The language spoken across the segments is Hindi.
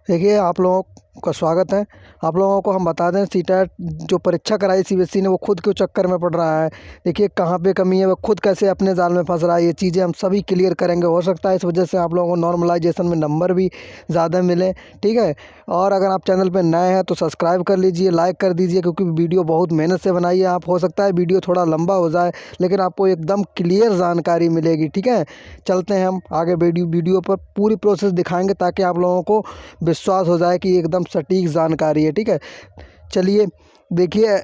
देखिए, आप लोगों का स्वागत है। आप लोगों को हम बता दें, सीटेट जो परीक्षा कराई सीबीएसई ने, वो खुद क्यों चक्कर में पड़ रहा है। देखिए कहाँ पे कमी है, वो खुद कैसे अपने जाल में फंस रहा है। ये चीज़ें हम सभी क्लियर करेंगे। हो सकता है इस वजह से आप लोगों को नॉर्मलाइजेशन में नंबर भी ज़्यादा मिले, ठीक है। और अगर आप चैनल पे नए हैं तो सब्सक्राइब कर लीजिए, लाइक कर दीजिए, क्योंकि वीडियो बहुत मेहनत से बनाई है। आप हो सकता है वीडियो थोड़ा लंबा हो जाए, लेकिन आपको एकदम क्लियर जानकारी मिलेगी, ठीक है। चलते हैं हम आगे, वीडियो पर पूरी प्रोसेस दिखाएंगे ताकि आप लोगों को विश्वास हो जाए कि एकदम सटीक जानकारी है, ठीक है। चलिए देखिए,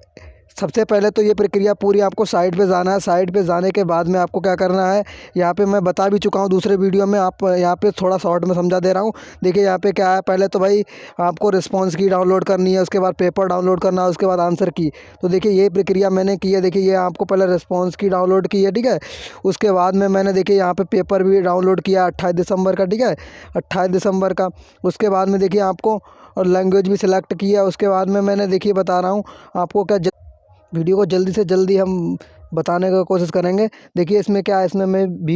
सबसे पहले तो ये प्रक्रिया पूरी आपको साइट पे जाना है। साइट पे जाने के बाद में आपको क्या करना है, यहाँ पे मैं बता भी चुका हूँ दूसरे वीडियो में, आप यहाँ पे थोड़ा शॉर्ट में समझा दे रहा हूँ। देखिए यहाँ पे क्या है, पहले तो भाई आपको रिस्पॉन्स की डाउनलोड करनी है, उसके बाद पेपर डाउनलोड करना है, उसके बाद आंसर की। तो देखिए ये प्रक्रिया मैंने की है। देखिए ये आपको पहले रिस्पॉन्स की डाउनलोड की है, ठीक है। उसके बाद में मैंने देखिए यहाँ पे पेपर भी डाउनलोड किया 28 दिसंबर का, ठीक है, 28 दिसंबर का। उसके बाद में देखिए आपको और लैंग्वेज भी सिलेक्ट किया। उसके बाद में मैंने देखिए बता रहा हूँ आपको क्या, वीडियो को जल्दी से जल्दी हम बताने का कोशिश करेंगे। देखिए इसमें क्या है, इसमें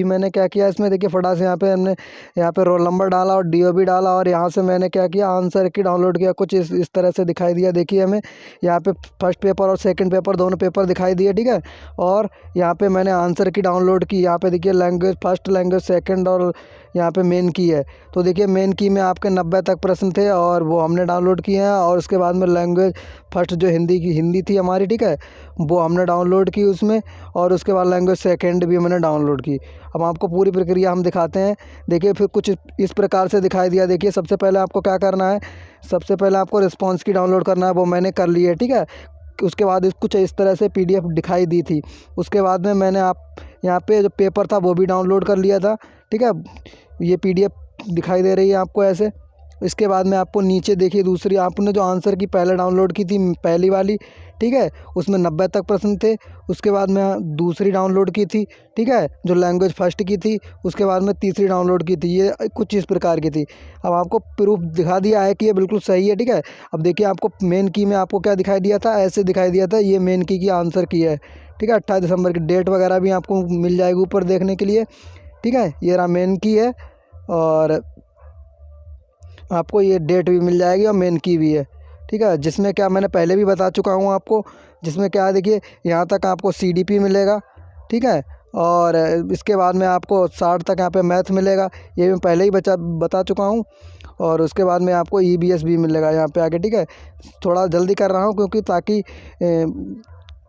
मैंने क्या किया, इसमें देखिए फटाक से यहाँ पे रोल नंबर डाला और डीओबी डाला, और यहाँ से मैंने क्या किया, आंसर की डाउनलोड किया। कुछ इस तरह से दिखाई दिया। देखिए हमें यहाँ पे फर्स्ट पेपर और सेकंड पेपर दोनों पेपर दिखाई दिए, ठीक है। और यहाँ पे मैंने आंसर की डाउनलोड की। यहाँ पे देखिए लैंग्वेज फर्स्ट, लैंग्वेज सेकंड, और यहाँ पे मेन की है। तो देखिए मेन की में आपके 90 तक प्रश्न थे और वो हमने डाउनलोड किए हैं। और उसके बाद में लैंग्वेज फर्स्ट जो हिंदी थी हमारी, ठीक है, वो हमने डाउनलोड की उसमें। और उसके बाद लैंग्वेज सेकंड भी मैंने डाउनलोड की। अब आपको पूरी प्रक्रिया हम दिखाते हैं। देखिए फिर कुछ इस प्रकार से दिखाई दिया। देखिए सबसे पहले आपको क्या करना है, सबसे पहले आपको रिस्पॉन्स की डाउनलोड करना है, वो मैंने कर ली है, ठीक है। उसके बाद कुछ इस तरह से पीडीएफ दिखाई दी थी। उसके बाद में मैंने आप यहाँ पे जो पेपर था वो भी डाउनलोड कर लिया था, ठीक है। ये पीडीएफ दिखाई दे रही है आपको ऐसे। इसके बाद में आपको नीचे देखिए, दूसरी आपने जो आंसर की पहले डाउनलोड की थी, पहली वाली, ठीक है, उसमें 90 तक प्रश्न थे। उसके बाद में दूसरी डाउनलोड की थी, ठीक है, जो लैंग्वेज फर्स्ट की थी। उसके बाद में तीसरी डाउनलोड की थी, ये कुछ इस प्रकार की थी। अब आपको प्रूफ दिखा दिया है कि ये बिल्कुल सही है, ठीक है। अब देखिए आपको मेन की में आपको क्या दिखाई दिया था, ऐसे दिखाई दिया था, ये मेन की आंसर की है, ठीक है। 28 दिसंबर की डेट वगैरह भी आपको मिल जाएगी ऊपर देखने के लिए, ठीक है। ये रहा मेन की है, और आपको ये डेट भी मिल जाएगी और मेन की भी है, ठीक है। जिसमें क्या मैंने पहले भी बता चुका हूँ आपको, जिसमें क्या है देखिए यहाँ तक आपको सीडीपी मिलेगा, ठीक है। और इसके बाद में आपको 60 तक यहाँ पे मैथ मिलेगा, ये मैं पहले ही बता चुका हूँ। और उसके बाद में आपको ईबीएस भी मिलेगा यहाँ पे आगे, ठीक है। थोड़ा जल्दी कर रहा हूँ क्योंकि ताकि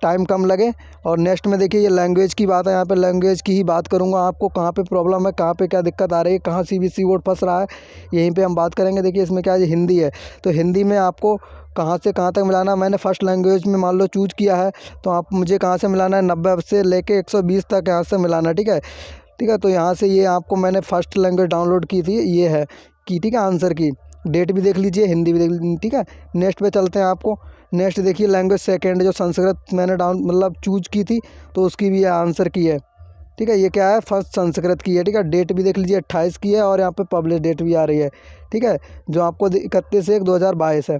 टाइम कम लगे। और नेक्स्ट में देखिए ये लैंग्वेज की बात है, यहाँ पे लैंग्वेज की ही बात करूँगा। आपको कहाँ पे प्रॉब्लम है, कहाँ पे क्या दिक्कत आ रही है, कहाँ सीबीएसई बोर्ड फंस रहा है, यहीं पे हम बात करेंगे। देखिए इसमें क्या है, हिंदी है, तो हिंदी में आपको कहाँ से कहाँ तक मिलाना। मैंने फ़र्स्ट लैंग्वेज में मान लो चूज़ किया है, तो आप मुझे कहाँ से मिलाना है, 90 से लेके 120 तक यहाँ से मिलाना है, ठीक है। ठीक है, तो यहाँ से ये आपको मैंने फ़र्स्ट लैंग्वेज डाउनलोड की थी, ये है की, ठीक है। आंसर की डेट भी देख लीजिए, हिंदी भी देख लीजिए, ठीक है। नेक्स्ट पे चलते हैं। आपको नेक्स्ट देखिए लैंग्वेज सेकंड, जो संस्कृत मैंने चूज की थी, तो उसकी भी आंसर की है, ठीक है। ये क्या है, फर्स्ट संस्कृत की है, ठीक है। डेट भी देख लीजिए 28 की है, और यहाँ पे पब्लिश डेट भी आ रही है, ठीक है, जो आपको 31/1/2022 है।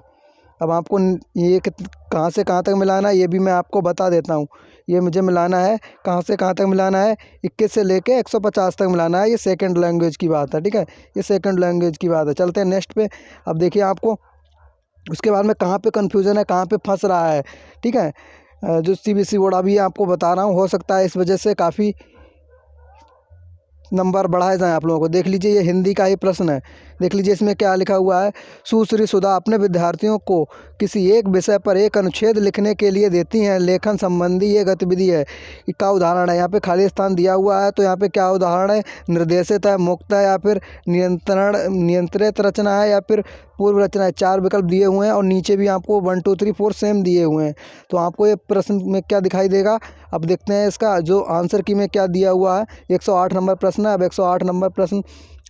अब आपको ये कहाँ से कहाँ तक मिलाना है, ये भी मैं आपको बता देता हूँ। ये मुझे मिलाना है, कहाँ से कहाँ तक मिलाना है, 21 से लेके 150 तक मिलाना है। ये सेकंड लैंग्वेज की बात है, ठीक है, ये सेकंड लैंग्वेज की बात है। चलते हैं नेक्स्ट पे। अब देखिए आपको उसके बाद में कहाँ पे कन्फ्यूज़न है, कहाँ पे फंस रहा है, ठीक है। जो सीबीएसई बोर्ड अभी आपको बता रहा हूँ, हो सकता है इस वजह से काफ़ी नंबर बढ़ाए जाएँ आप लोगों को। देख लीजिए ये हिंदी का ही प्रश्न है। देख लीजिए इसमें क्या लिखा हुआ है, सुश्री सुधा अपने विद्यार्थियों को किसी एक विषय पर एक अनुच्छेद लिखने के लिए देती हैं। लेखन संबंधी ये गतिविधि है, इसका उदाहरण है। यहाँ पे खाली स्थान दिया हुआ है, तो यहाँ पे क्या उदाहरण है, निर्देशित है, मुक्त है, या फिर नियंत्रित रचना है, या फिर पूर्व रचना है। 4 विकल्प दिए हुए हैं, और नीचे भी आपको 1 2 3 4 सेम दिए हुए हैं। तो आपको ये प्रश्न में क्या दिखाई देगा, अब देखते हैं इसका जो आंसर की में क्या दिया हुआ है। 108 नंबर प्रश्न है। अब 108 नंबर प्रश्न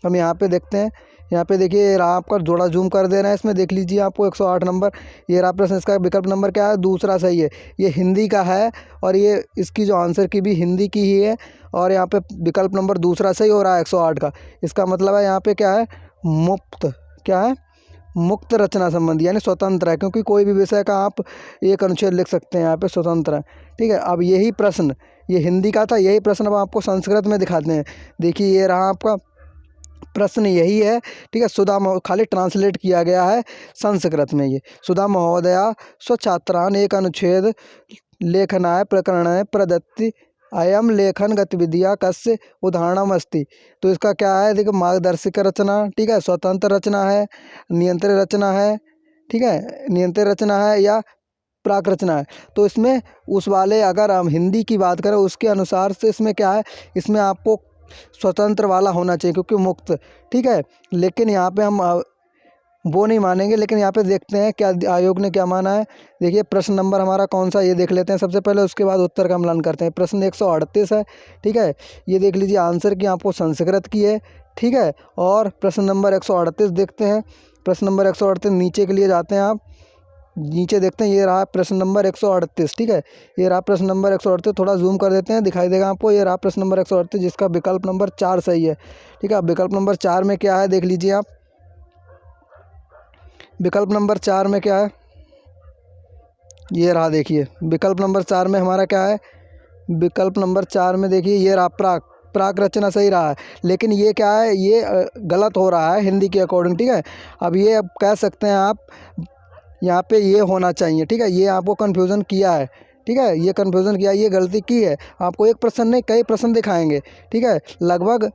हम यहाँ पे देखते हैं। यहाँ पे देखिए ये रहा, आपका थोड़ा जूम कर दे रहे हैं इसमें, देख लीजिए आपको 108 नंबर, ये रहा प्रश्न। इसका विकल्प नंबर क्या है, दूसरा सही है, ये हिंदी का है, और ये इसकी जो आंसर की भी हिंदी की ही है। और यहाँ पे विकल्प नंबर दूसरा सही हो रहा है 108 का। इसका मतलब है यहाँ पे क्या है, मुक्त, क्या है, मुक्त रचना संबंधी, यानी स्वतंत्र है, क्योंकि कोई भी विषय का आप एक अनुच्छेद लिख सकते हैं, यहाँ पे स्वतंत्र है, ठीक है। अब यही प्रश्न, ये हिंदी का था, यही प्रश्न अब आपको संस्कृत में दिखाते हैं। देखिए ये रहा आपका प्रश्न यही है, ठीक है। सुधा खाली ट्रांसलेट किया गया है संस्कृत में ये। सुधा महोदया स्वछात्रान एक अनुच्छेद लेखनाय प्रकरणाय प्रदत्ति अयम लेखन गतिविधिया कस्य उदाहरणमस्ति। तो इसका क्या है, देखो, मार्गदर्शिका रचना, ठीक है, स्वतंत्र रचना है, नियंत्रित रचना है, ठीक है, नियंत्रित रचना है या प्राक रचना है। तो इसमें उस वाले, अगर हम हिंदी की बात करें उसके अनुसार से इसमें क्या है, इसमें आपको स्वतंत्र वाला होना चाहिए क्योंकि मुक्त, ठीक है। लेकिन यहाँ पे हम वो नहीं मानेंगे। लेकिन यहाँ पे देखते हैं क्या आयोग ने क्या माना है। देखिए प्रश्न नंबर हमारा कौन सा, ये देख लेते हैं सबसे पहले, उसके बाद उत्तर का मिलान करते हैं। प्रश्न 138 है, ठीक है। ये देख लीजिए, आंसर की आपको संस्कृत की है, ठीक है। और प्रश्न नंबर 138 देखते हैं। प्रश्न नंबर 138 नीचे के लिए जाते हैं, आप नीचे देखते हैं, ये रहा प्रश्न नंबर 138, ठीक है। ये रहा प्रश्न नंबर 138, थोड़ा जूम कर देते हैं, दिखाई देगा आपको। ये रहा प्रश्न नंबर 138 जिसका विकल्प नंबर 4 सही है, ठीक है। विकल्प नंबर 4 में क्या है देख लीजिए आप। विकल्प नंबर 4 में क्या है, ये रहा, देखिए विकल्प नंबर 4 में हमारा क्या है। विकल्प नंबर 4 में देखिए ये रहा प्राक रचना सही रहा है। लेकिन ये क्या है, ये गलत हो रहा है हिंदी के अकॉर्डिंग, ठीक है। अब ये अब कह सकते हैं आप, यहाँ पे ये होना चाहिए, ठीक है। ये आपको कन्फ्यूज़न किया है, ठीक है, ये कन्फ्यूज़न किया, ये गलती की है। आपको एक प्रश्न नहीं कई प्रश्न दिखाएंगे, ठीक है। लगभग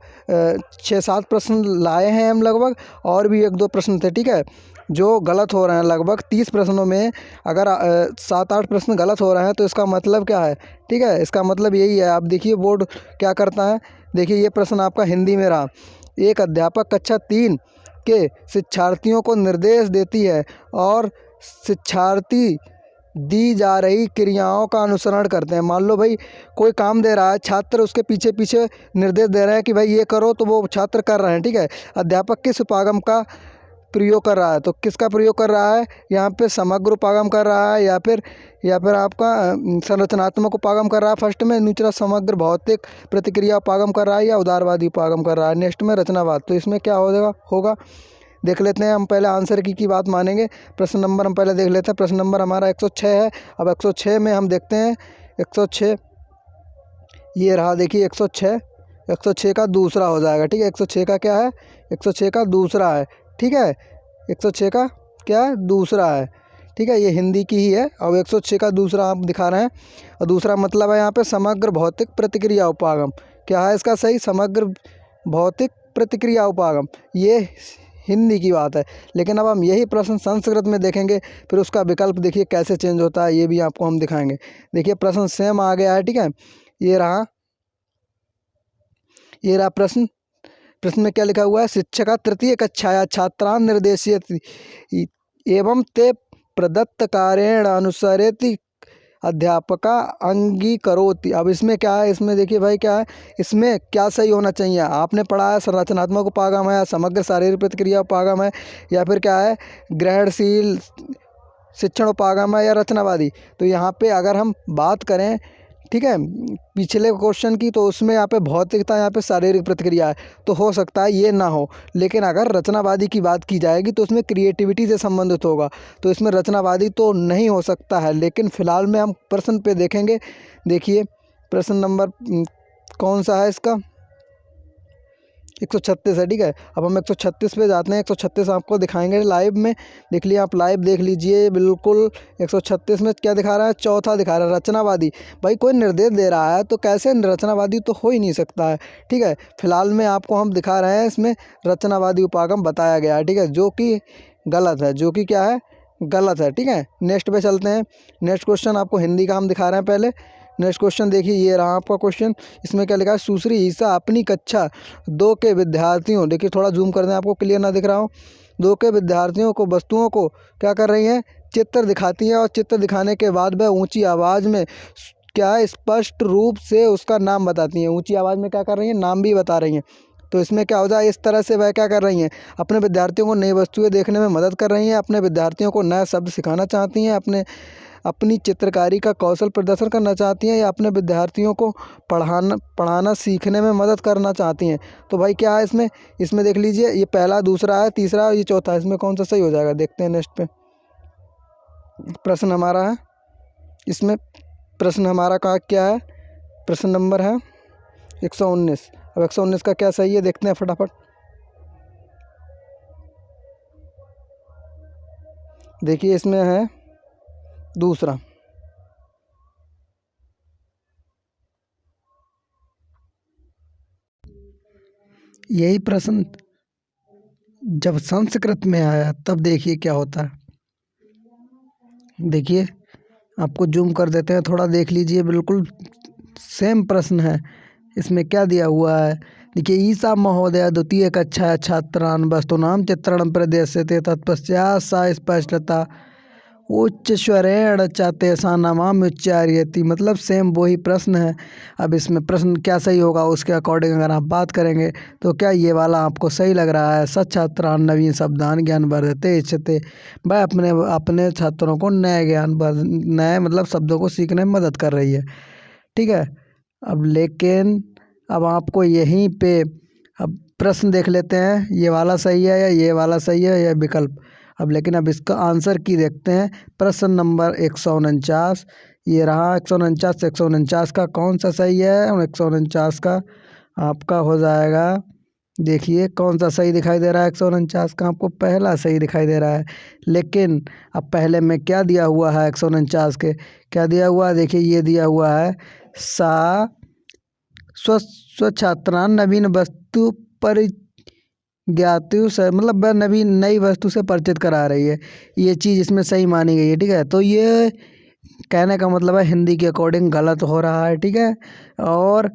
6-7 प्रश्न लाए हैं हम लगभग, और भी 1-2 प्रश्न थे, ठीक है, जो गलत हो रहे हैं। लगभग 30 प्रश्नों में अगर 7-8 प्रश्न गलत हो रहे हैं तो इसका मतलब क्या है, ठीक है। इसका मतलब यही है। आप देखिए बोर्ड क्या करता है, देखिए ये प्रश्न आपका हिंदी में रहा। एक अध्यापक कक्षा 3 के शिक्षार्थियों को निर्देश देती है और शिक्षार्थी दी जा रही क्रियाओं का अनुसरण करते हैं। मान लो भाई कोई काम दे रहा है, छात्र उसके पीछे पीछे निर्देश दे रहे हैं कि भाई ये करो, तो वो छात्र कर रहे हैं, ठीक है। अध्यापक किस उपागम का प्रयोग कर रहा है, तो किसका प्रयोग कर रहा है, यहाँ पे समग्र उपागम कर रहा है या फिर आपका संरचनात्मक उपागम कर रहा है फर्स्ट में, दूसरा समग्र भौतिक प्रतिक्रिया उपागम कर रहा है या उदारवादी उपागम कर रहा है, नेक्स्ट में रचनावाद। तो इसमें क्या होगा देख लेते हैं। हम पहले आंसर की बात मानेंगे। प्रश्न नंबर हम पहले देख लेते हैं। प्रश्न नंबर हमारा 106 है। अब 106 में हम देखते हैं 106, ये रहा, देखिए 106 का दूसरा हो जाएगा, ठीक है। 106 का क्या है, 106 का दूसरा है, ठीक है। 106 का क्या है, दूसरा है, ठीक है। ये हिंदी की ही है। अब 106 का दूसरा आप दिखा रहे हैं, और दूसरा मतलब है यहाँ पे समग्र भौतिक प्रतिक्रिया उपागम। क्या है इसका सही, समग्र भौतिक प्रतिक्रिया उपागम, ये हिंदी की बात है। लेकिन अब हम यही प्रश्न संस्कृत में देखेंगे, फिर उसका विकल्प देखिए कैसे चेंज होता है, ये भी आपको हम दिखाएंगे। देखिए प्रश्न सेम आ गया है, ठीक है। ये रहा प्रश्न में क्या लिखा हुआ है, शिक्षका तृतीय कक्षाया छात्रान् निर्देशयति एवं ते प्रदत्त कार्येण अनुसरति अध्यापका अंगीकरोति। अब इसमें क्या है, इसमें देखिए भाई क्या है, इसमें क्या सही होना चाहिए। आपने पढ़ा है संरचनात्मक उपागम है, समग्र शारीरिक प्रतिक्रिया उपागम है, या फिर क्या है ग्रहणशील शिक्षण उपागम है या रचनावादी। तो यहाँ पे अगर हम बात करें, ठीक है, पिछले क्वेश्चन की, तो उसमें यहाँ पे भौतिकता, यहाँ पे शारीरिक प्रतिक्रिया है, तो हो सकता है ये ना हो। लेकिन अगर रचनावादी की बात की जाएगी तो उसमें क्रिएटिविटी से संबंधित होगा, तो इसमें रचनावादी तो नहीं हो सकता है। लेकिन फ़िलहाल में हम प्रश्न पे देखेंगे। देखिए प्रश्न नंबर कौन सा है इसका, 136 है, ठीक है। अब हम 136 पे जाते हैं। 136 आपको दिखाएंगे लाइव में, देख लिए आप, लाइव देख लीजिए बिल्कुल। 136 में क्या दिखा रहा है, चौथा दिखा रहा है रचनावादी। भाई कोई निर्देश दे रहा है तो कैसे रचनावादी तो हो ही नहीं सकता है, ठीक है। फिलहाल में आपको हम दिखा रहे हैं, इसमें रचनावादी उपागम बताया गया है, ठीक है, जो कि गलत है, जो कि क्या है, गलत है, ठीक है। नेक्स्ट पे चलते हैं। नेक्स्ट क्वेश्चन आपको हिंदी का हम दिखा रहे हैं पहले। नेक्स्ट क्वेश्चन देखिए, ये रहा आपका क्वेश्चन। इसमें क्या लिखा है, सुश्री ईसा अपनी कक्षा 2 के विद्यार्थियों, देखिए थोड़ा जूम कर दें, आपको क्लियर ना दिख रहा हो, 2 के विद्यार्थियों को वस्तुओं को क्या कर रही हैं, चित्र दिखाती हैं, और चित्र दिखाने के बाद वह ऊंची आवाज़ में क्या है, स्पष्ट रूप से उसका नाम बताती हैं। ऊंची आवाज़ में क्या कर रही हैं, नाम भी बता रही हैं। तो इसमें क्या हो जाए, इस तरह से वह क्या कर रही हैं, अपने विद्यार्थियों को नई वस्तुएं देखने में मदद कर रही हैं, अपने विद्यार्थियों को नए शब्द सिखाना चाहती हैं, अपनी चित्रकारी का कौशल प्रदर्शन करना चाहती हैं, या अपने विद्यार्थियों को पढ़ाना सीखने में मदद करना चाहती हैं। तो भाई क्या है इसमें देख लीजिए, ये पहला, दूसरा है, तीसरा और ये चौथा है। इसमें कौन सा सही हो जाएगा, देखते हैं नेक्स्ट पे। प्रश्न हमारा है, इसमें प्रश्न हमारा का क्या है, प्रश्न नंबर है 119। अब 119 का क्या सही है, देखते हैं फटाफट। देखिए इसमें है दूसरा। यही प्रश्न जब संस्कृत में आया तब देखिए क्या होता है। देखिए आपको जूम कर देते हैं, थोड़ा देख लीजिए, बिल्कुल सेम प्रश्न है। इसमें क्या दिया हुआ है, देखिए ईसा महोदय द्वितीय कक्षा छात्रान् वस्तूनां चित्रणं प्रदर्श्यते तत्पश्चात् सा स्पष्टता उच्च स्वरेण च तेषां नामानि उच्चार्यति। मतलब सेम वही प्रश्न है। अब इसमें प्रश्न क्या सही होगा उसके अकॉर्डिंग अगर आप बात करेंगे तो क्या ये वाला आपको सही लग रहा है। सच छात्रान् नवीन शब्दान ज्ञान वर्धते इच्छते। वह अपने अपने छात्रों को नए ज्ञान नए मतलब शब्दों को सीखने में मदद कर रही है। ठीक है। अब लेकिन अब आपको यहीं पे अब प्रश्न देख लेते हैं, ये वाला सही है या ये वाला सही है या विकल्प। अब लेकिन अब इसका आंसर की देखते हैं। प्रश्न नंबर 149 ये रहा। 149 से 149 का कौन सा सही है, और 149 का आपका हो जाएगा। देखिए कौन सा सही दिखाई दे रहा है। 149 का आपको पहला सही दिखाई दे रहा है। लेकिन अब पहले में क्या दिया हुआ है 149 के, क्या दिया हुआ है, देखिए ये दिया हुआ है सा स्वच्छात्रान् नवीन वस्तु परिज्ञातु से, मतलब वह नवीन नई वस्तु से परिचित करा रही है। ये चीज़ इसमें सही मानी गई है। ठीक है, तो ये कहने का मतलब है हिंदी के अकॉर्डिंग गलत हो रहा है। ठीक है, और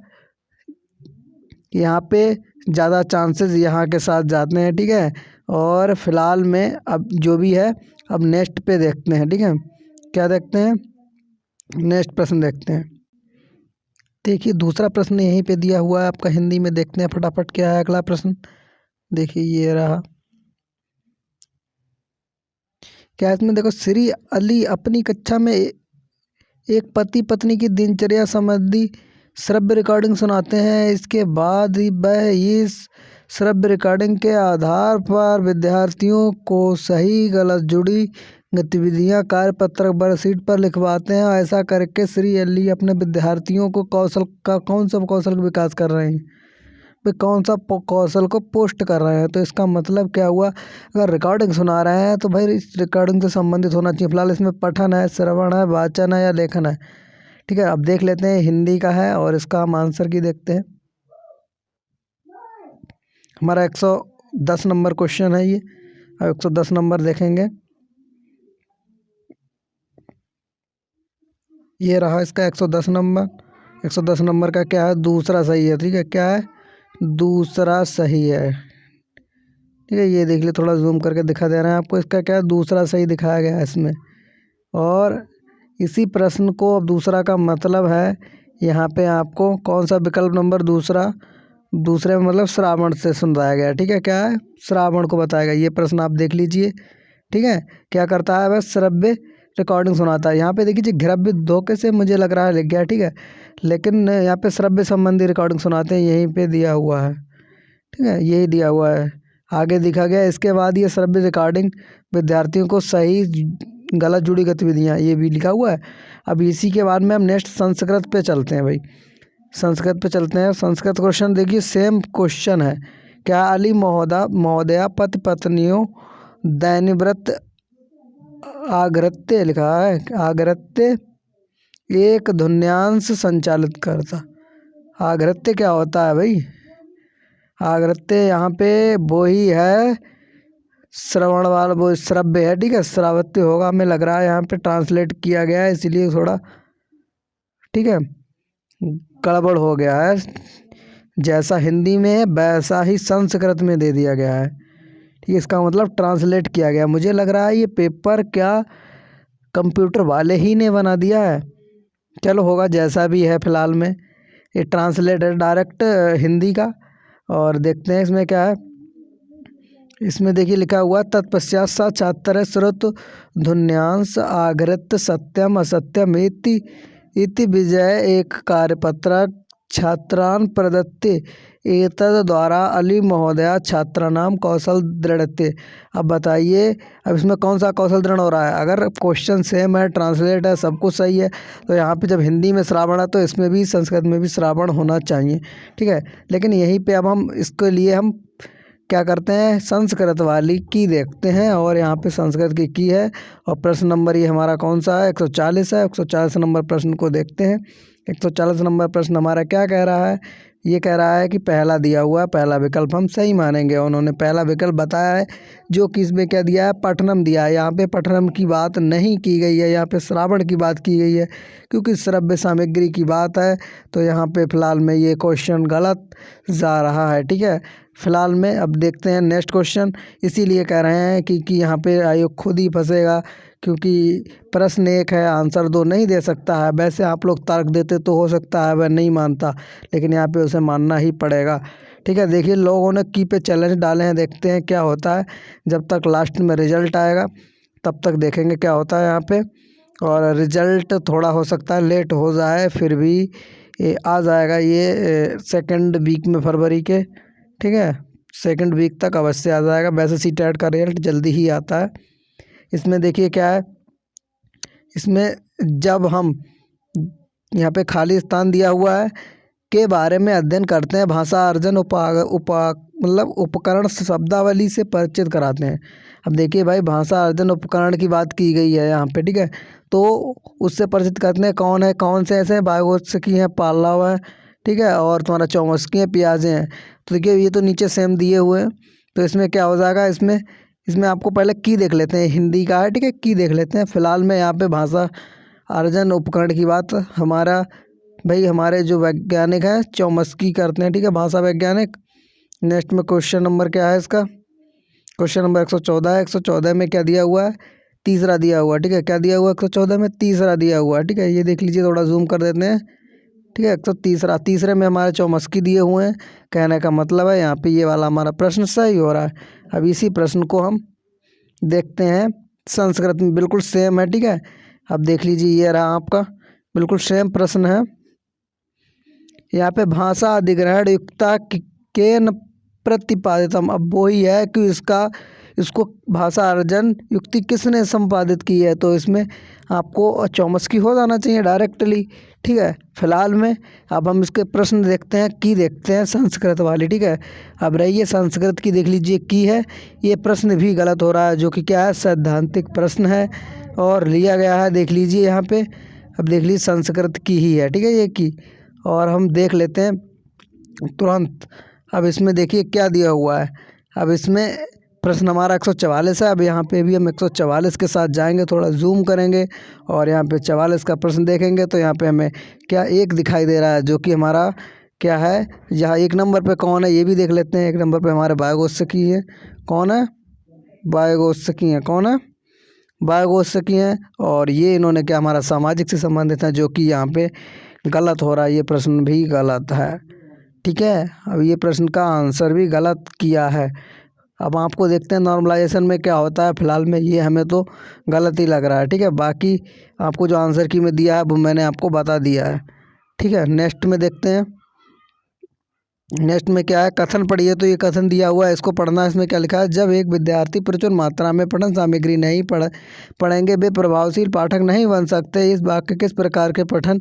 यहाँ पे ज़्यादा चांसेस यहाँ के साथ जाते हैं। ठीक है, और फिलहाल में अब जो भी है अब नेक्स्ट पे देखते हैं। ठीक है, क्या देखते हैं, नेक्स्ट प्रश्न देखते हैं। देखिए दूसरा प्रश्न यहीं पे दिया हुआ है आपका, हिंदी में देखते हैं फटाफट क्या है अगला प्रश्न। देखिए ये रहा। क्या इसमें देखो, श्री अली अपनी कक्षा में एक पति पत्नी की दिनचर्या संबंधी श्रव्य रिकॉर्डिंग सुनाते हैं। इसके बाद ही वह इस श्रव्य रिकॉर्डिंग के आधार पर विद्यार्थियों को सही गलत जुड़ी गतिविधियां कार्यपत्रक वर्कशीट पर लिखवाते हैं। ऐसा करके श्री अली अपने विद्यार्थियों को कौन सा कौशल का विकास कर रहे हैं, वे कौन सा कौशल को पोस्ट कर रहे हैं। तो इसका मतलब क्या हुआ, अगर रिकॉर्डिंग सुना रहे हैं तो भाई इस रिकॉर्डिंग से संबंधित होना चाहिए। फिलहाल इसमें पठन है, श्रवण है, वाचन है या लेखन है। ठीक है, अब देख लेते हैं हिंदी का है और इसका हम आंसर की देखते हैं। हमारा 110 नंबर क्वेश्चन है ये। अब 110 नंबर देखेंगे, ये रहा इसका 110 नंबर। 110 नंबर का क्या है, दूसरा सही है। ठीक है, क्या है, दूसरा सही है। ठीक है, ये देख लिए, थोड़ा जूम करके दिखा दे रहे हैं आपको। इसका क्या है, दूसरा सही दिखाया गया है इसमें। और इसी प्रश्न को अब दूसरा का मतलब है यहाँ पे आपको कौन सा विकल्प नंबर दूसरा, दूसरे में मतलब श्रावण से सुनाया गया है। ठीक है, क्या है, श्रावण को बताया गया। ये प्रश्न आप देख लीजिए। ठीक है, क्या करता है वह, श्रव्य रिकॉर्डिंग सुनाता है। यहाँ पे देखिए घ्रव्य धोखे से मुझे लग रहा है लिख गया। ठीक है, लेकिन यहाँ पे श्रव्य संबंधी रिकॉर्डिंग सुनाते हैं, यहीं पे दिया हुआ है। ठीक है, यही दिया हुआ है, आगे दिखा गया। इसके बाद ये श्रव्य रिकॉर्डिंग विद्यार्थियों को सही गलत जुड़ी गतिविधियाँ, ये भी लिखा हुआ है। अब इसी के बाद में हम नेक्स्ट संस्कृत पे चलते हैं भाई। संस्कृत पे चलते हैं। संस्कृत क्वेश्चन देखिए सेम क्वेश्चन है। क्या अली महोदया पति पत्नियों दैनिव्रत आगृत्य लिखा है, आगृत्य एक ध्वन्यांश संचालित करता। आगृत्य क्या होता है भाई, आगृत्य यहाँ पे वो ही है, श्रवण वाला वो श्रव्य है। ठीक है, श्रावत्य होगा हमें लग रहा है, यहाँ पे ट्रांसलेट किया गया है इसीलिए थोड़ा, ठीक है, गड़बड़ हो गया है। जैसा हिंदी में है वैसा ही संस्कृत में दे दिया गया है। ठीक है, इसका मतलब ट्रांसलेट किया गया। मुझे लग रहा है ये पेपर क्या कंप्यूटर वाले ही ने बना दिया है। चलो होगा जैसा भी है, फिलहाल में ये ट्रांसलेट है डायरेक्ट हिंदी का। और देखते हैं इसमें क्या है। इसमें देखिए लिखा हुआ तत्पश्चात सा छात्र श्रुत ध्वन्यांश आगृत सत्यम असत्यम इति विजय एक कार्यपत्रक छात्रान् प्रदत्ते एतद द्वारा अली महोदया छात्राणाम कौशल दृढ़ते। अब बताइए अब इसमें कौन सा कौशल दृढ़ हो रहा है। अगर क्वेश्चन सेम है, ट्रांसलेट है, सब कुछ सही है, तो यहाँ पे जब हिंदी में श्रावण है तो इसमें भी संस्कृत में भी श्रावण होना चाहिए। ठीक है, लेकिन यहीं पे अब हम इसके लिए हम क्या करते हैं, संस्कृत वाली की देखते हैं। और यहाँ पे संस्कृत की है और प्रश्न नंबर ये हमारा कौन सा है, 140 है। 140 नंबर प्रश्न को देखते हैं। 140 नंबर प्रश्न हमारा क्या कह रहा है, ये कह रहा है कि पहला दिया हुआ है, पहला विकल्प हम सही मानेंगे। उन्होंने पहला विकल्प बताया है जो कि इसमें क्या दिया है, पठनम दिया है। यहाँ पे पठनम की बात नहीं की गई है, यहाँ पे श्रावण की बात की गई है क्योंकि श्रव्य सामग्री की बात है। तो यहाँ पे फ़िलहाल में ये क्वेश्चन गलत जा रहा है। ठीक है, फ़िलहाल में अब देखते हैं नेक्स्ट क्वेश्चन। इसीलिए कह रहे हैं कि यहाँ पे आयोग खुद ही फंसेगा क्योंकि प्रश्न एक है, आंसर दो नहीं दे सकता है। वैसे आप लोग तर्क देते तो हो सकता है वह नहीं मानता, लेकिन यहाँ पे उसे मानना ही पड़ेगा। ठीक है, देखिए लोगों ने की पे चैलेंज डाले हैं, देखते हैं क्या होता है। जब तक लास्ट में रिजल्ट आएगा तब तक देखेंगे क्या होता है यहाँ पे। और रिजल्ट थोड़ा हो सकता है लेट हो जाए, फिर भी ये आ जाएगा ये सेकंड वीक में फरवरी के। ठीक है, सेकंड वीक तक अवश्य आ जाएगा। वैसे सीटेट का रिजल्ट जल्दी ही आता है। इसमें देखिए क्या है, इसमें जब हम यहाँ पे खाली स्थान दिया हुआ है के बारे में अध्ययन करते हैं, भाषा अर्जन मतलब उपकरण शब्दावली से परिचित कराते हैं। अब देखिए भाई, भाषा अर्जन उपकरण की बात की गई है यहाँ पे। ठीक है, तो उससे परिचित करते हैं कौन है, कौन से ऐसे हैं, वायगोत्स्की हैं, पाल्लाव है। ठीक है, और तुम्हारा चौमस्की है, पियाजे हैं। तो देखिए ये तो नीचे सेम दिए हुए हैं, तो इसमें क्या हो जाएगा, इसमें आपको पहले की देख लेते हैं, हिंदी का है। ठीक है, की देख लेते हैं। फिलहाल में यहाँ पे भाषा अर्जन उपकरण की बात हमारा भाई हमारे जो वैज्ञानिक हैं चौमस्की करते हैं। ठीक है, भाषा वैज्ञानिक। नेक्स्ट में क्वेश्चन नंबर क्या है इसका, क्वेश्चन नंबर 114 है। 114 में क्या दिया हुआ है, तीसरा दिया हुआ है। ठीक है, क्या दिया हुआ है, 114 में तीसरा दिया हुआ है। ठीक है, ये देख लीजिए, थोड़ा जूम कर देते हैं। ठीक है, 130 तीसरे में हमारे चौमस्की दिए हुए हैं। कहने का मतलब है यहाँ पे ये वाला हमारा प्रश्न सही हो रहा है। अब इसी प्रश्न को हम देखते हैं संस्कृत में, बिल्कुल सेम है। ठीक है, अब देख लीजिए ये रहा आपका बिल्कुल सेम प्रश्न है। यहाँ पे भाषा अधिग्रहण युक्ता केन प्रतिपादितम, अब वही है कि इसको भाषा अर्जन युक्ति किसने संपादित की है। तो इसमें आपको चौमस्की हो जाना चाहिए डायरेक्टली। ठीक है, फिलहाल में अब हम इसके प्रश्न देखते हैं, की देखते हैं संस्कृत वाली। ठीक है, अब रहिए संस्कृत की देख लीजिए, की है। ये प्रश्न भी गलत हो रहा है, जो कि क्या है, सैद्धांतिक प्रश्न है और लिया गया है। देख लीजिए यहाँ पे, अब देख लीजिए संस्कृत की ही है। ठीक है, ये की, और हम देख लेते हैं तुरंत। अब इसमें देखिए क्या दिया हुआ है। अब इसमें प्रश्न हमारा 144 है। अब यहाँ पे भी हम 144 के साथ जाएंगे, थोड़ा जूम करेंगे और यहाँ पे 44 का प्रश्न देखेंगे। तो यहाँ पे हमें क्या एक दिखाई दे रहा है, जो कि हमारा क्या है, यहाँ एक नंबर पे कौन है ये भी देख लेते हैं। एक नंबर पे हमारे वायगोत्स्की है। कौन है, वायगोत्स्की है। कौन है, वायगोत्स्की हैं। और ये इन्होंने क्या, हमारा सामाजिक से संबंधित है, जो कि यहाँ पे गलत हो रहा है। ये प्रश्न भी गलत है। ठीक है, अब ये प्रश्न का आंसर भी गलत किया है। अब आपको देखते हैं नॉर्मलाइजेशन में क्या होता है। फिलहाल में ये हमें तो गलत ही लग रहा है। ठीक है, बाकी आपको जो आंसर की में दिया है वो मैंने आपको बता दिया है। ठीक है, नेक्स्ट में देखते हैं। नेक्स्ट में क्या है, कथन पढ़िए। तो ये कथन दिया हुआ है, इसको पढ़ना है। इसमें क्या लिखा है, जब एक विद्यार्थी प्रचुर मात्रा में पठन सामग्री नहीं पढ़ेंगे वे प्रभावशील पाठक नहीं बन सकते। इस वाक्य किस प्रकार के पठन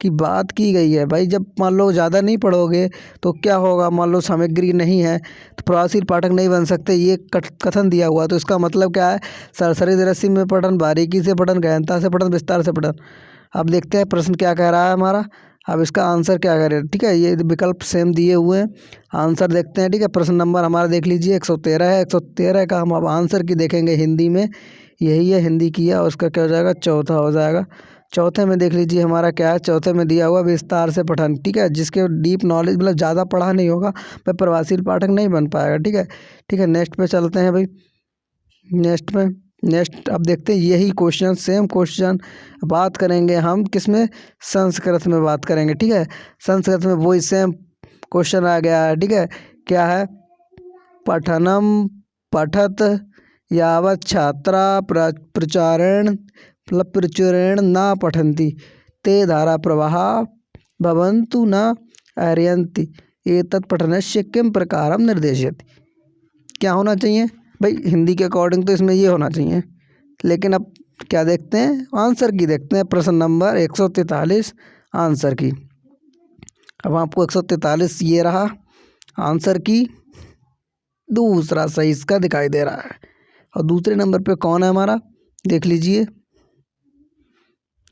की बात की गई है। भाई जब मान लो ज़्यादा नहीं पढ़ोगे तो क्या होगा, मान लो सामग्री नहीं है तो प्रभावशील पाठक नहीं बन सकते, ये कथन दिया हुआ है। तो इसका मतलब क्या है, सरसरी दृष्टि में पठन, बारीकी से पठन, गहनता से पठन, विस्तार से पठन। अब देखते हैं प्रश्न क्या कह रहा है हमारा। अब इसका आंसर क्या करे। ठीक है, ये विकल्प सेम दिए हुए हैं, आंसर देखते हैं। ठीक है, प्रश्न नंबर हमारा देख लीजिए 113 है। 113 का हम अब आंसर की देखेंगे हिंदी में, यही है, हिंदी की है। और उसका क्या हो जाएगा, चौथा हो जाएगा। चौथे में देख लीजिए हमारा क्या है, चौथे में दिया हुआ विस्तार से पठन। ठीक है, जिसके डीप नॉलेज मतलब ज़्यादा पढ़ा नहीं होगा वह प्रभावशील पाठक नहीं बन पाएगा। ठीक है, ठीक है, नेक्स्ट पे चलते हैं भाई। नेक्स्ट अब देखते हैं यही क्वेश्चन, सेम क्वेश्चन बात करेंगे हम किस में, संस्कृत में बात करेंगे। ठीक है, संस्कृत में वही सेम क्वेश्चन आ गया है। ठीक है, क्या है, पठनम पठत यावत् छात्रा प्रचारण प्रचुरेण न पठन्ति ते धारा प्रवाह भवन्तु न अर्यन्ति एतत् पठनस्य किं प्रकारं निर्देशयति। क्या होना चाहिए भाई, हिंदी के अकॉर्डिंग तो इसमें ये होना चाहिए, लेकिन अब क्या देखते हैं, आंसर की देखते हैं। प्रश्न नंबर 143 आंसर की। अब आपको 143 ये रहा आंसर की। दूसरा सही इसका दिखाई दे रहा है। और दूसरे नंबर पे कौन है हमारा, देख लीजिए,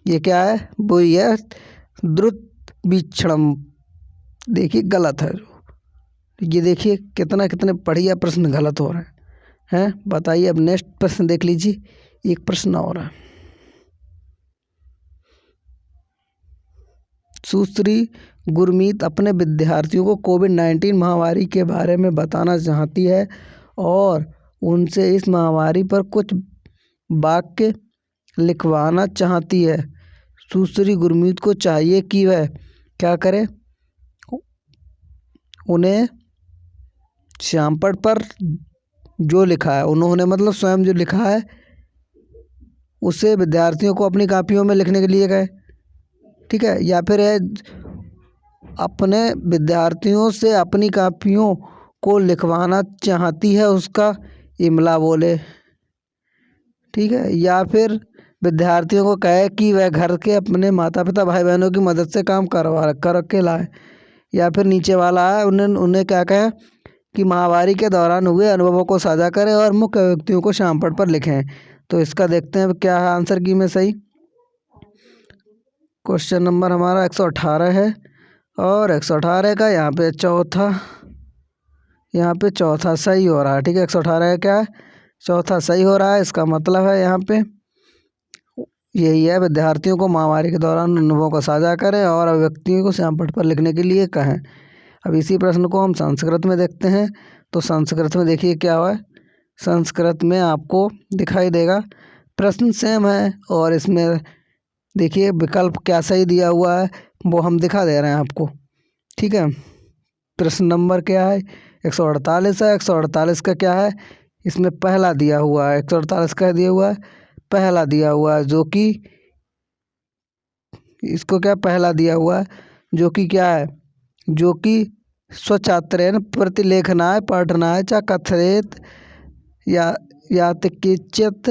ये क्या है, वही है द्रुत बीक्षणम। देखिए गलत है जो, ये देखिए कितने बढ़िया प्रश्न गलत हो रहे हैं। बताइए, अब नेक्स्ट प्रश्न देख लीजिए, एक प्रश्न और है। सुश्री गुरमीत अपने विद्यार्थियों को कोविड-19 महामारी के बारे में बताना चाहती है और उनसे इस महामारी पर कुछ वाक्य लिखवाना चाहती है। सुश्री गुरमीत को चाहिए कि वह क्या करे, उन्हें श्यामपट्ट पर जो लिखा है, उन्होंने मतलब स्वयं जो लिखा है उसे विद्यार्थियों को अपनी कापियों में लिखने के लिए कहे, ठीक है, या फिर अपने विद्यार्थियों से अपनी कापियों को लिखवाना चाहती है, उसका इमला बोले, ठीक है, या फिर विद्यार्थियों को कहे कि वह घर के अपने माता पिता भाई बहनों की मदद से काम कर के लाए, या फिर नीचे वाला है उन्हें क्या कहें कि महामारी के दौरान हुए अनुभवों को साझा करें और मुख्य व्यक्तियों को श्यामपट्ट पर लिखें। तो इसका देखते हैं क्या है आंसर की में सही। क्वेश्चन नंबर हमारा 118 है और 118 का यहाँ पे चौथा सही हो रहा है, ठीक है। 118 का क्या है, चौथा सही हो रहा है। इसका मतलब है यहाँ पे यही है, विद्यार्थियों को महामारी के दौरान अनुभवों को साझा करें और व्यक्तियों को श्यामपट्ट पर लिखने के लिए कहें। अब इसी प्रश्न को हम संस्कृत में देखते हैं। तो संस्कृत में देखिए क्या हुआ है, संस्कृत में आपको दिखाई देगा प्रश्न सेम है और इसमें देखिए विकल्प क्या सही दिया हुआ है वो हम दिखा दे रहे हैं आपको, ठीक है। प्रश्न नंबर क्या है, 148 है। 148 का क्या है, इसमें पहला दिया हुआ है, 148 का दिया हुआ है, पहला दिया हुआ है, जो कि इसको क्या पहला दिया हुआ है, जो कि क्या है, जो कि स्वछात्रेण प्रतिलेखनाय पठनाय च कथयेत या यातिकिंचित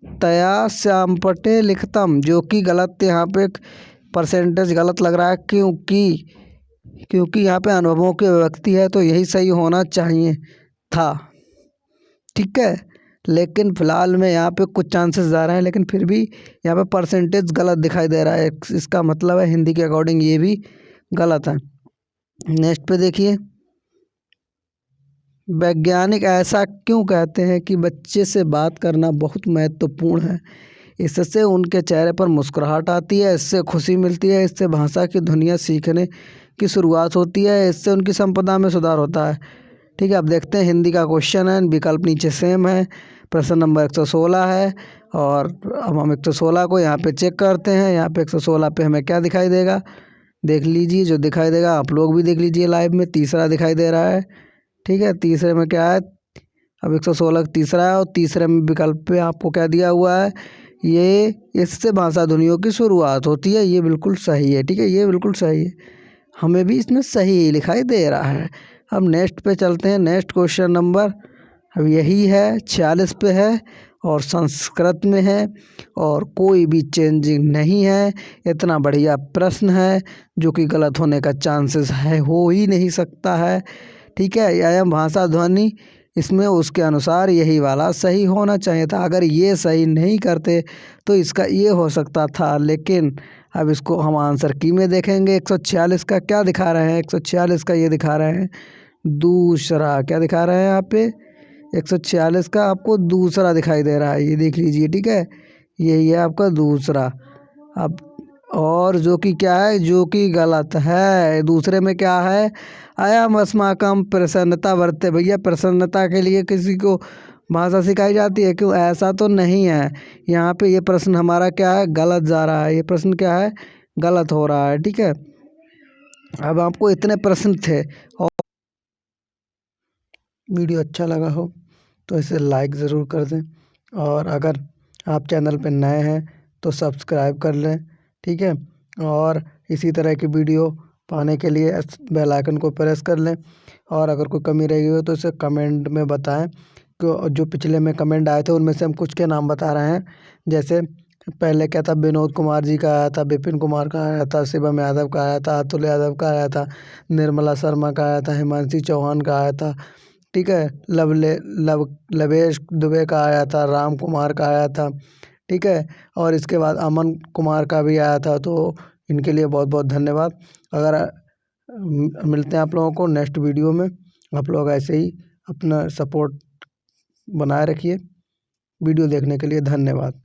तया श्यामपट्टे लिखतम, जो कि गलत, यहाँ पे परसेंटेज गलत लग रहा है क्योंकि यहाँ पे अनुभवों की व्यक्ति है तो यही सही होना चाहिए था, ठीक है। लेकिन फिलहाल में यहाँ पे कुछ चांसेस ज़्यादा हैं, लेकिन फिर भी यहाँ पे परसेंटेज गलत दिखाई दे रहा है। इसका मतलब है हिंदी के अकॉर्डिंग ये भी गलत है। नेक्स्ट पे देखिए, वैज्ञानिक ऐसा क्यों कहते हैं कि बच्चे से बात करना बहुत महत्वपूर्ण है। इससे उनके चेहरे पर मुस्कुराहट आती है, इससे खुशी मिलती है, इससे भाषा की दुनिया सीखने की शुरुआत होती है, इससे उनकी संपदा में सुधार होता है, ठीक है। अब देखते हैं हिंदी का क्वेश्चन है, विकल्प नीचे सेम है। प्रश्न नंबर 116 है और अब हम 116 को यहाँ पे चेक करते हैं। यहाँ पे 116 पे हमें क्या दिखाई देगा, देख लीजिए, जो दिखाई देगा आप लोग भी देख लीजिए लाइव में, तीसरा दिखाई दे रहा है, ठीक है। तीसरे में क्या है, अब 116 तीसरा है और तीसरे में विकल्प पे आपको क्या दिया हुआ है, ये इससे भाषा ध्वनियों की शुरुआत होती है, ये बिल्कुल सही है, ठीक है, ये बिल्कुल सही है, हमें भी इसमें सही दिखाई दे रहा है। अब नेक्स्ट पे चलते हैं। नेक्स्ट क्वेश्चन नंबर अब यही है, 46 पे है और संस्कृत में है और कोई भी चेंजिंग नहीं है। इतना बढ़िया प्रश्न है जो कि गलत होने का चांसेस है, हो ही नहीं सकता है, ठीक है। यह भाषा ध्वनि इसमें उसके अनुसार यही वाला सही होना चाहिए था। अगर ये सही नहीं करते तो इसका ये हो सकता था, लेकिन अब इसको हम आंसर की में देखेंगे। 146 का क्या दिखा रहे हैं, 146 का ये दिखा रहे हैं दूसरा, क्या दिखा रहे हैं यहाँ पे, 146 का आपको दूसरा दिखाई दे रहा है, ये देख लीजिए, ठीक है, यही है आपका दूसरा। अब और जो कि क्या है, जो कि गलत है। दूसरे में क्या है, अयम अस्माकं प्रसन्नता वर्ते, भैया प्रसन्नता के लिए किसी को भाषा सिखाई जाती है क्यों, ऐसा तो नहीं है। यहाँ पे ये प्रश्न हमारा क्या है, गलत जा रहा है, ये प्रश्न क्या है, गलत हो रहा है, ठीक है। अब आपको इतने प्रश्न थे और वीडियो अच्छा लगा हो तो इसे लाइक ज़रूर कर दें और अगर आप चैनल पर नए हैं तो सब्सक्राइब कर लें, ठीक है। और इसी तरह की वीडियो पाने के लिए बेल आइकन को प्रेस कर लें और अगर कोई कमी रही हो तो इसे कमेंट में बताएं। जो पिछले में कमेंट आए थे उनमें से हम कुछ के नाम बता रहे हैं, जैसे पहले क्या था, विनोद कुमार जी का आया था, विपिन कुमार का आया था, शिवम यादव का आया था, अतुल यादव का आया था, निर्मला शर्मा का आया था, हिमांशी चौहान का आया था, ठीक है। लवेश दुबे का आया था, राम कुमार का आया था, ठीक है। और इसके बाद अमन कुमार का भी आया था। तो इनके लिए बहुत बहुत धन्यवाद। अगर मिलते हैं आप लोगों को नेक्स्ट वीडियो में। आप लोग ऐसे ही अपना सपोर्ट बनाए रखिए। वीडियो देखने के लिए धन्यवाद।